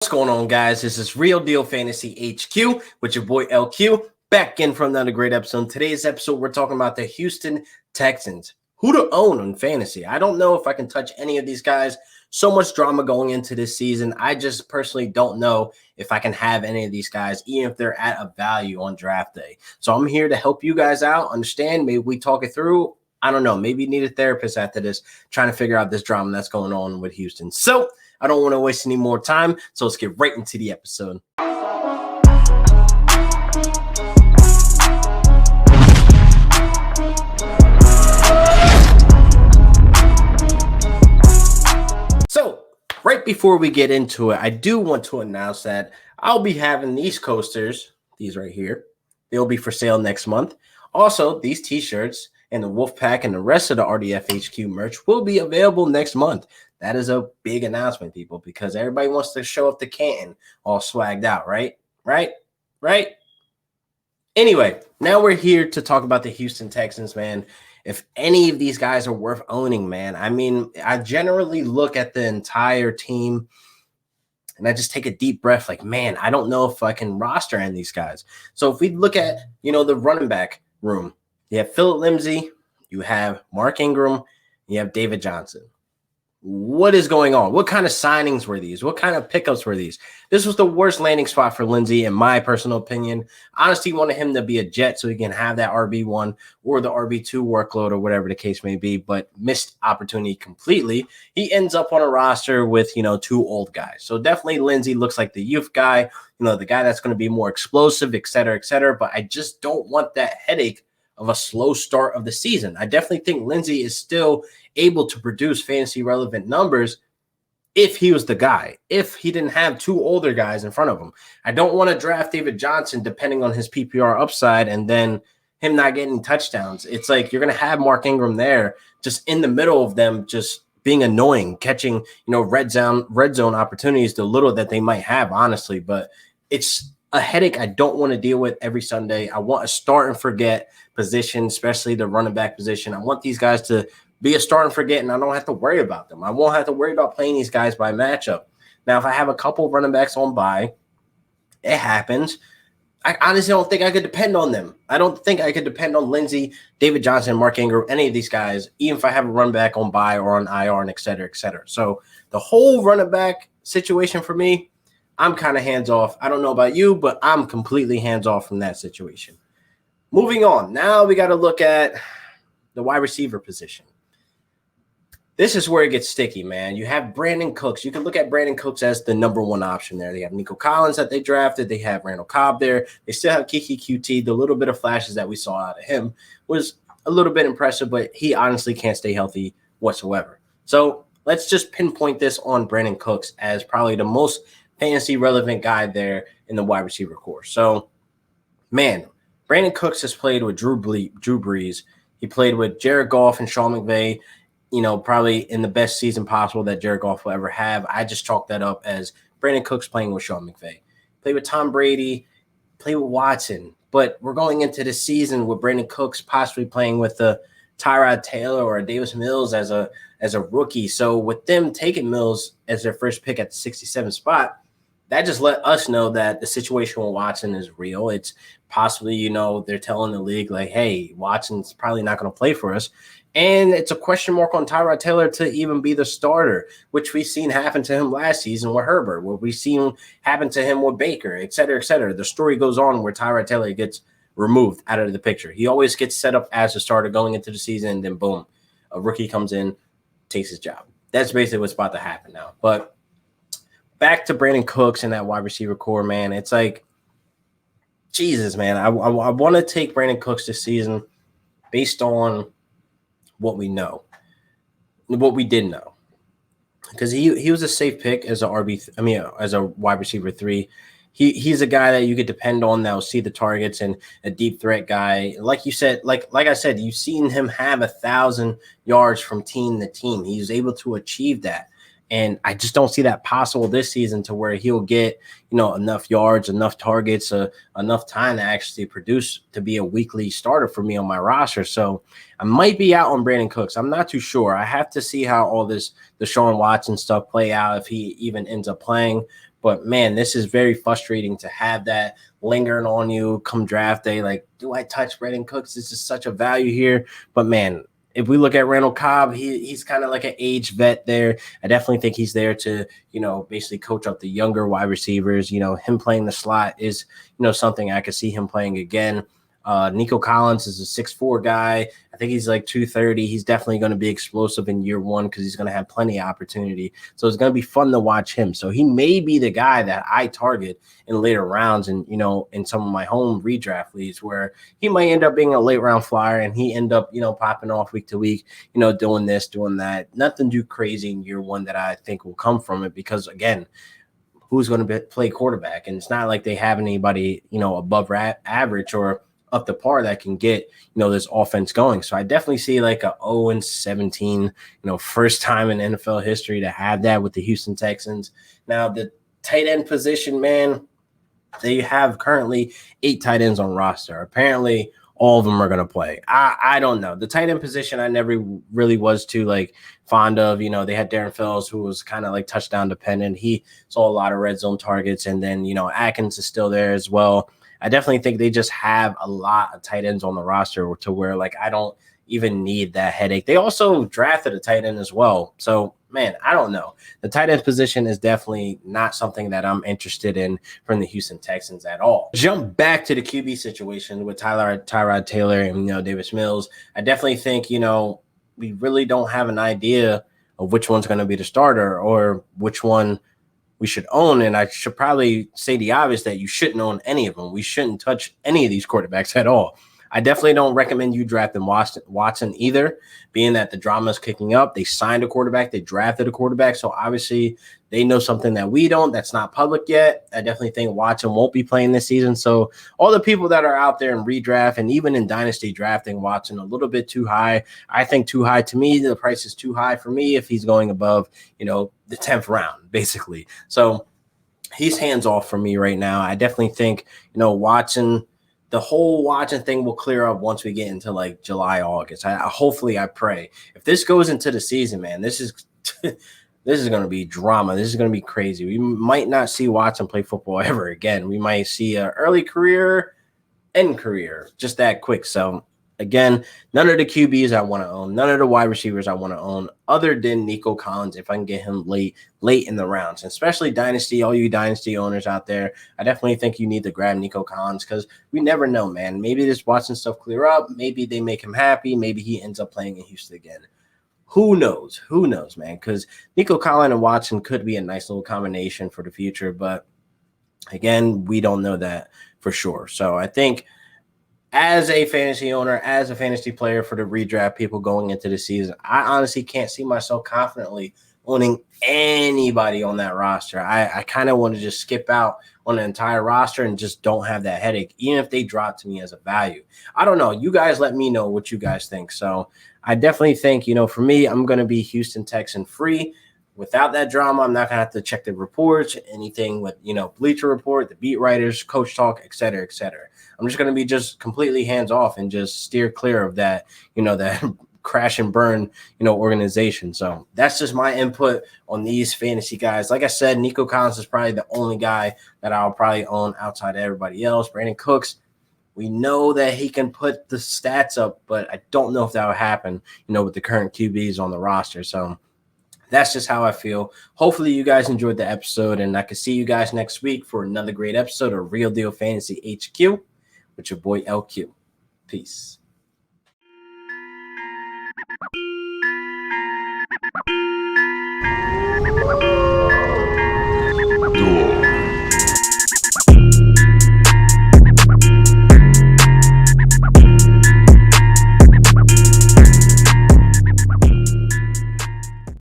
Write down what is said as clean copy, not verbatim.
What's going on, guys? This is Real Deal Fantasy HQ with your boy LQ, back in from another great episode. In today's episode, we're talking about the Houston Texans. Who to own in fantasy? I don't know if I can touch any of these guys. So much drama going into this season. I just personally don't know if I can have any of these guys, even if they're at a value on draft day. So I'm here to help you guys out, understand. Maybe we talk it through. I don't know. Maybe you need a therapist after this, trying to figure out this drama that's going on with Houston. So I don't want to waste any more time, so let's get right into the episode. So right before we get into it, I do want to announce that I'll be having these coasters, these right here. They'll be for sale next month. Also, these t-shirts and the Wolfpack and the rest of the RDF HQ merch will be available next month. That is a big announcement, people, because everybody wants to show up to Canton all swagged out, right? Right? Anyway, now we're here to talk about the Houston Texans, man. If any of these guys are worth owning, man, I mean, I generally look at the entire team and I just take a deep breath like, man, I don't know if I can roster any of these guys. So if we look at, the running back room, you have Phillip Lindsay, you have Mark Ingram, you have David Johnson. What is going on? What kind of signings were these? What kind of pickups were these? This was the worst landing spot for Lindsay, in my personal opinion. Honestly, wanted him to be a Jet so he can have that RB1 or the RB2 workload or whatever the case may be, but missed opportunity completely. He ends up on a roster with, two old guys. So definitely Lindsay looks like the youth guy, the guy that's going to be more explosive, et cetera, et cetera. But I just don't want that headache of a slow start of the season. I definitely think Lindsay is still able to produce fantasy relevant numbers if he was the guy, if he didn't have two older guys in front of him. I don't want to draft David Johnson depending on his PPR upside and then him not getting touchdowns. It's like you're going to have Mark Ingram there just in the middle of them, just being annoying, catching, red zone opportunities, the little that they might have, honestly. But it's a headache I don't want to deal with every Sunday. I want a start and forget position, especially the running back position. I want these guys to be a start and forget, and I don't have to worry about them. I won't have to worry about playing these guys by matchup. Now, if I have a couple of running backs on bye, it happens. I honestly don't think I could depend on them. I don't think I could depend on Lindsay, David Johnson, Mark Ingram, any of these guys, even if I have a run back on bye or on IR and et cetera, et cetera. So the whole running back situation for me, I'm kind of hands-off. I don't know about you, but I'm completely hands-off from that situation. Moving on. Now we got to look at the wide receiver position. This is where it gets sticky, man. You have Brandon Cooks. You can look at Brandon Cooks as the number one option there. They have Nico Collins that they drafted. They have Randall Cobb there. They still have Kiki QT. The little bit of flashes that we saw out of him was a little bit impressive, but he honestly can't stay healthy whatsoever. So let's just pinpoint this on Brandon Cooks as probably the most fantasy relevant guy there in the wide receiver core. So, man, Brandon Cooks has played with Drew Brees. He played with Jared Goff and Sean McVay, probably in the best season possible that Jared Goff will ever have. I just chalk that up as Brandon Cooks playing with Sean McVay. Played with Tom Brady, played with Watson. But we're going into this season with Brandon Cooks possibly playing with the Tyrod Taylor or Davis Mills as a rookie. So with them taking Mills as their first pick at the 67th spot, that just let us know that the situation with Watson is real. It's possibly, they're telling the league like, hey, Watson's probably not going to play for us. And it's a question mark on Tyrod Taylor to even be the starter, which we've seen happen to him last season with Herbert, what we've seen happen to him with Baker, et cetera, et cetera. The story goes on where Tyrod Taylor gets removed out of the picture. He always gets set up as a starter going into the season, and then boom, a rookie comes in, takes his job. That's basically what's about to happen now. But back to Brandon Cooks and that wide receiver core, man. It's like, Jesus, man. I want to take Brandon Cooks this season based on what we know, what we did know, because he was a safe pick as as a wide receiver 3. He's a guy that you could depend on that will see the targets and a deep threat guy. Like you said, like I said, you've seen him have 1,000 yards from team to team. He's able to achieve that. And I just don't see that possible this season to where he'll get, enough yards, enough targets, enough time to actually produce to be a weekly starter for me on my roster. So I might be out on Brandon Cooks. I'm not too sure. I have to see how all this Deshaun Watson stuff play out, if he even ends up playing. But man, this is very frustrating to have that lingering on you come draft day. Like, do I touch Brandon Cooks? This is such a value here. But man, if we look at Randall Cobb, he's kind of like an age vet there. I definitely think he's there to, basically coach up the younger wide receivers. Him playing the slot is, something I could see him playing again. Nico Collins is a 6'4" guy. I think he's like 230. He's definitely going to be explosive in year one because he's going to have plenty of opportunity. So it's going to be fun to watch him. So he may be the guy that I target in later rounds and, in some of my home redraft leagues where he might end up being a late round flyer and he end up, popping off week to week, doing this, doing that. Nothing too crazy in year one that I think will come from it because, again, who's going to play quarterback? And it's not like they have anybody, above average or up to par that can get, this offense going. So I definitely see like a 0-17, first time in NFL history to have that with the Houston Texans. Now the tight end position, man, they have currently 8 tight ends on roster. Apparently all of them are going to play. I don't know. The tight end position I never really was too fond of. They had Darren Fells, who was kind of like touchdown dependent. He saw a lot of red zone targets. And then, Atkins is still there as well. I definitely think they just have a lot of tight ends on the roster to where I don't even need that headache. They also drafted a tight end as well. So, man, I don't know. The tight end position is definitely not something that I'm interested in from the Houston Texans at all. Jump back to the QB situation with Tyrod Taylor and, Davis Mills. I definitely think, we really don't have an idea of which one's going to be the starter or which one we should own. And I should probably say the obvious that you shouldn't own any of them. We shouldn't touch any of these quarterbacks at all. I definitely don't recommend you drafting Watson either, being that the drama is kicking up. They signed a quarterback. They drafted a quarterback. So obviously they know something that we don't. That's not public yet. I definitely think Watson won't be playing this season. So all the people that are out there in redraft and even in dynasty drafting Watson a little bit too high. I think too high to me. The price is too high for me if he's going above, the 10th round, basically. So he's hands off for me right now. I definitely think, Watson – the whole Watson thing will clear up once we get into July, August. Hopefully, I pray. If this goes into the season, man, this is going to be drama. This is going to be crazy. We might not see Watson play football ever again. We might see an early career, end career, just that quick. So, again, none of the QBs I want to own, none of the wide receivers I want to own, other than Nico Collins, if I can get him late in the rounds, and especially dynasty, all you dynasty owners out there. I definitely think you need to grab Nico Collins because we never know, man. Maybe this Watson stuff clear up. Maybe they make him happy. Maybe he ends up playing in Houston again. Who knows? Who knows, man? Because Nico Collins and Watson could be a nice little combination for the future. But, again, we don't know that for sure. So I think as a fantasy owner, as a fantasy player for the redraft people going into the season, I honestly can't see myself confidently owning anybody on that roster. I kind of want to just skip out on the entire roster and just don't have that headache, even if they drop to me as a value. I don't know. You guys let me know what you guys think. So I definitely think, for me, I'm going to be Houston Texan free. Without that drama, I'm not going to have to check the reports, anything with, Bleacher Report, the beat writers, coach talk, et cetera, et cetera. I'm just going to be just completely hands off and just steer clear of that, that crash and burn, organization. So that's just my input on these fantasy guys. Like I said, Nico Collins is probably the only guy that I'll probably own outside of everybody else. Brandon Cooks, we know that he can put the stats up, but I don't know if that will happen, with the current QBs on the roster. So that's just how I feel. Hopefully you guys enjoyed the episode, and I can see you guys next week for another great episode of Real Deal Fantasy HQ with your boy LQ. Peace.